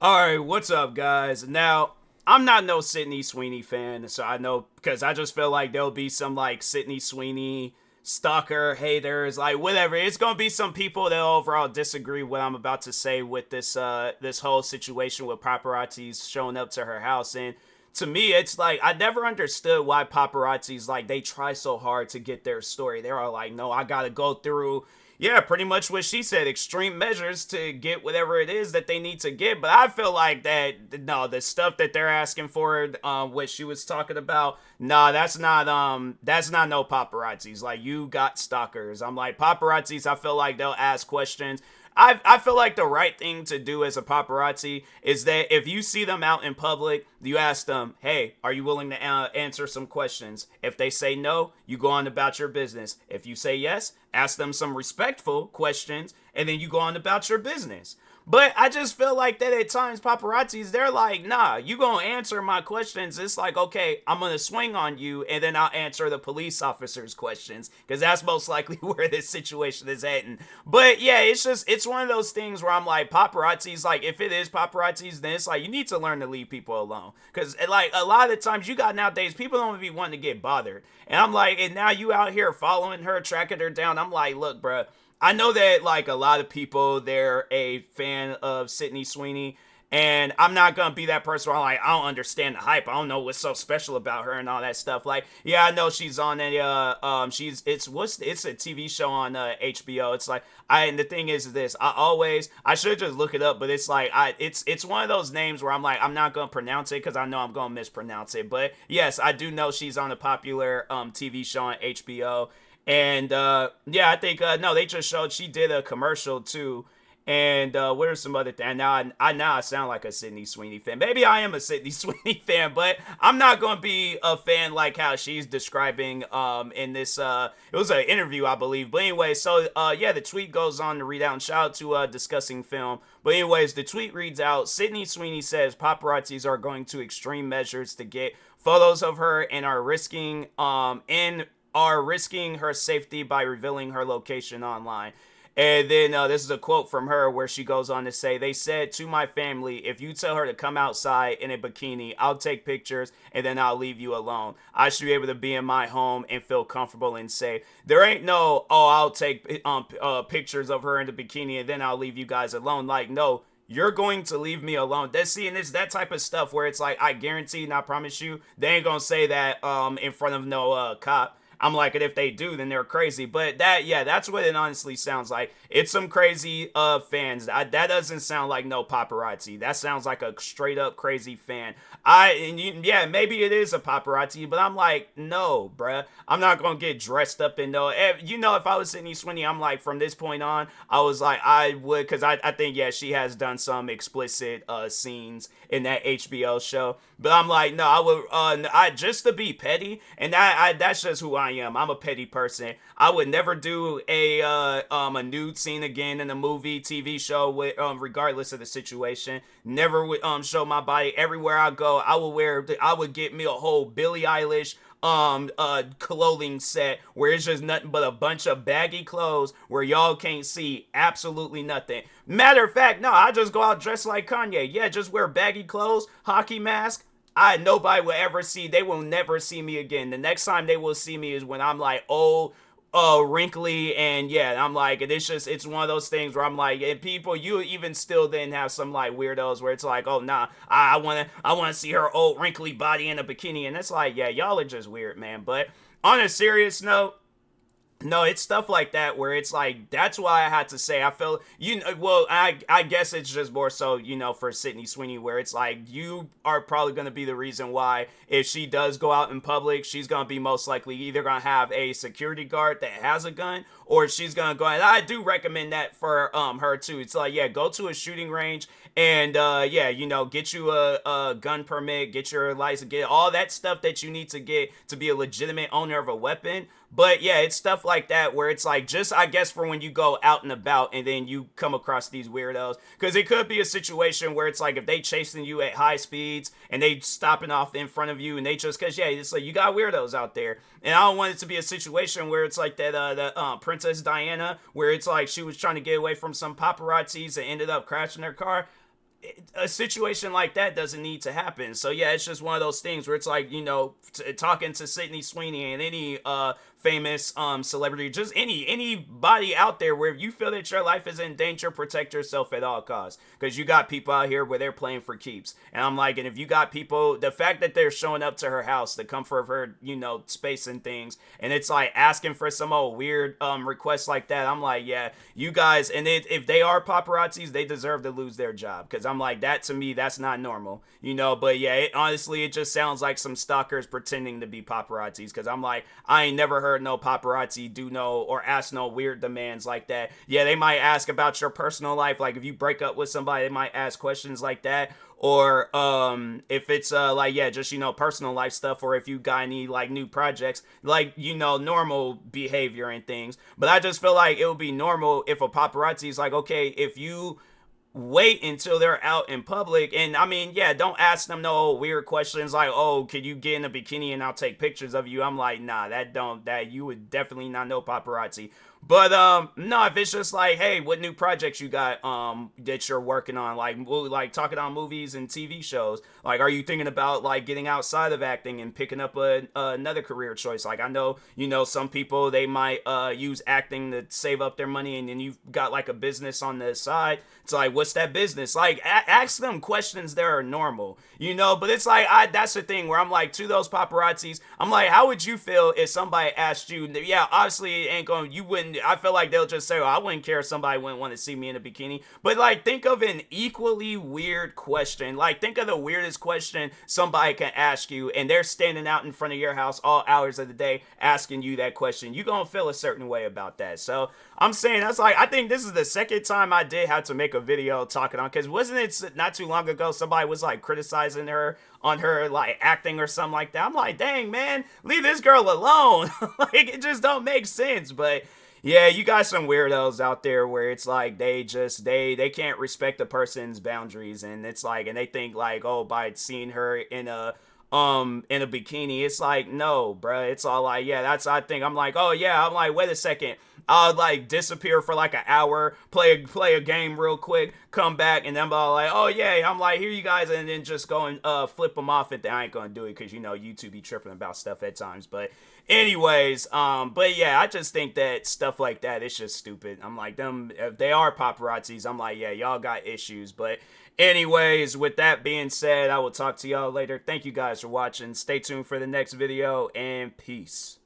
All right, what's up, guys? Now, I'm not no Sydney Sweeney fan, so I know because I just feel like there'll be some like Sydney Sweeney stalker haters, like whatever. It's gonna be some people that overall disagree with what I'm about to say with this whole situation with paparazzis showing up to her house. And to me, it's like I never understood why paparazzis like they try so hard to get their story. They're all like, no, I gotta go through, yeah, pretty much what she said, extreme measures to get whatever it is that they need to get. But I feel like that, no, the stuff that they're asking for, what she was talking about, nah, that's not no paparazzis. Like, you got stalkers. I'm like, paparazzis, I feel like they'll ask questions. I feel like the right thing to do as a paparazzi is that if you see them out in public, you ask them, hey, are you willing to answer some questions? If they say no, you go on about your business. If you say yes, ask them some respectful questions, and then you go on about your business. But I just feel like that at times paparazzis, they're like, nah, you gonna answer my questions. It's like, okay, I'm gonna swing on you and then I'll answer the police officer's questions because that's most likely where this situation is heading. But yeah, it's one of those things where I'm like, paparazzis, like if it is paparazzis, then it's like you need to learn to leave people alone. Because like a lot of the times you got nowadays, people don't be wanting to get bothered. And I'm like, and now you out here following her, tracking her down. I'm like, look, bruh, I know that like a lot of people they're a fan of Sydney Sweeney, and I'm not gonna be that person where I'm like, I don't understand the hype. I don't know what's so special about her and all that stuff. Like, yeah, I know she's on a it's a TV show on HBO. It's like and the thing is this, I should just look it up, but it's like it's one of those names where I'm like, I'm not gonna pronounce it because I know I'm gonna mispronounce it. But yes, I do know she's on a popular TV show on HBO. And yeah, I think no, they just showed she did a commercial too. And what are some other things? Now I sound like a Sydney Sweeney fan. Maybe I am a Sydney Sweeney fan, but I'm not gonna be a fan like how she's describing in this it was an interview I believe. But anyway, so yeah, the tweet goes on to read out, and shout out to discussing film. But anyways, the tweet reads out, Sydney Sweeney says paparazzis are going to extreme measures to get photos of her and are risking her safety by revealing her location online. And then this is a quote from her where she goes on to say, they said to my family, if you tell her to come outside in a bikini, I'll take pictures and then I'll leave you alone. I should be able to be in my home and feel comfortable and safe. There ain't no, oh, I'll take pictures of her in the bikini and then I'll leave you guys alone. Like, no, you're going to leave me alone. That's seeing this that type of stuff where it's like, I guarantee and I promise you, they ain't gonna say that in front of no cop. I'm like, and if they do, then they're crazy. But that, yeah, that's what it honestly sounds like. It's some crazy fans. That doesn't sound like no paparazzi. That sounds like a straight up crazy fan. Yeah, maybe it is a paparazzi, but I'm like, no, bruh. I'm not gonna get dressed up in no. You know, if I was Sydney Sweeney, I'm like, from this point on, I was like, I would, because I think, yeah, she has done some explicit scenes in that HBO show. But I'm like, no, I would, I just to be petty, and that's just who I am. I'm a petty person. I would never do a nude scene again in a movie, TV show, with regardless of the situation. Never would show my body everywhere I go. I would get me a whole Billie Eilish clothing set where it's just nothing but a bunch of baggy clothes where y'all can't see absolutely nothing. Matter of fact, no, I just go out dressed like Kanye. Yeah, just wear baggy clothes, hockey mask. Nobody will ever see. They will never see me again. The next time they will see me is when I'm like old, wrinkly, and yeah, I'm like, it's one of those things where I'm like, and people, you even still then have some like weirdos where it's like, oh nah, I wanna see her old wrinkly body in a bikini, and it's like, yeah, y'all are just weird, man. But on a serious note, no, it's stuff like that where it's like, that's why I had to say, I feel, well, I guess it's just more so, for Sydney Sweeney, where it's like, you are probably going to be the reason why, if she does go out in public, she's going to be most likely either going to have a security guard that has a gun, or she's going to go, and I do recommend that for her too. It's like, yeah, go to a shooting range and, yeah, get you a gun permit, get your license, get all that stuff that you need to get to be a legitimate owner of a weapon. But yeah, it's stuff like that where it's like, just I guess for when you go out and about and then you come across these weirdos, because it could be a situation where it's like if they chasing you at high speeds and they stopping off in front of you and they just, because yeah, it's like you got weirdos out there, and I don't want it to be a situation where it's like that Princess Diana, where it's like she was trying to get away from some paparazzis and ended up crashing their car. a situation like that doesn't need to happen. So yeah, it's just one of those things where it's like, you know, talking to Sydney Sweeney and any famous celebrity, just anybody out there, where if you feel that your life is in danger, protect yourself at all costs, because you got people out here where they're playing for keeps. And I'm like, and if you got people, the fact that they're showing up to her house, the comfort of her, you know, space and things, and it's like asking for some old weird requests like that, I'm like, yeah, you guys, and if they are paparazzis, they deserve to lose their job, because I'm like, that to me, that's not normal, you know. But yeah, honestly, it just sounds like some stalkers pretending to be paparazzis, because I'm like, I ain't never heard no paparazzi do no or ask no weird demands like that. Yeah, they might ask about your personal life, like if you break up with somebody, they might ask questions like that, or if it's like, yeah, just, you know, personal life stuff, or if you got any like new projects, like, you know, normal behavior and things. But I just feel like it would be normal if a paparazzi is like, okay, if you wait until they're out in public, and I mean, yeah, don't ask them no weird questions like, oh, can you get in a bikini and I'll take pictures of you. I'm like, nah, that you would definitely not know paparazzi. But no, if it's just like, hey, what new projects you got that you're working on, like talking on movies and TV shows, like, are you thinking about like getting outside of acting and picking up another career choice? Like, I know, you know, some people, they might use acting to save up their money, and then you've got like a business on the side. It's like, what's that business? Like, ask them questions that are normal, you know. But it's like, that's the thing where I'm like, to those paparazzis, I'm like, how would you feel if somebody asked you? Yeah, obviously it ain't going, you wouldn't, I feel like they'll just say, oh, I wouldn't care if somebody wouldn't want to see me in a bikini. But like, think of an equally weird question. Like, think of the weirdest question somebody can ask you, and they're standing out in front of your house all hours of the day asking you that question. You're gonna feel a certain way about that. So I'm saying, that's like, I think this is the second time I did have to make a video talking on, because wasn't it not too long ago somebody was like criticizing her on her like acting or something like that? I'm like, dang, man, leave this girl alone. Like, it just don't make sense. But yeah, you got some weirdos out there where it's like, they just, they can't respect a person's boundaries, and it's like, and they think like, oh, by seeing her in a bikini, it's like, no, bruh. It's all like, yeah, that's, I think, I'm like, oh yeah, I'm like, wait a second, I'll like disappear for like an hour, play a game real quick, come back, and then I'm all like, oh yeah, I'm like, here you guys, and then just go and flip them off. And I ain't gonna do it, because, you know, YouTube be tripping about stuff at times. But anyways, but yeah, I just think that stuff like that, it's just stupid. I'm like, them, if they are paparazzis, I'm like, yeah, y'all got issues. But anyways, with that being said, I will talk to y'all later. Thank you guys for watching. Stay tuned for the next video, and peace.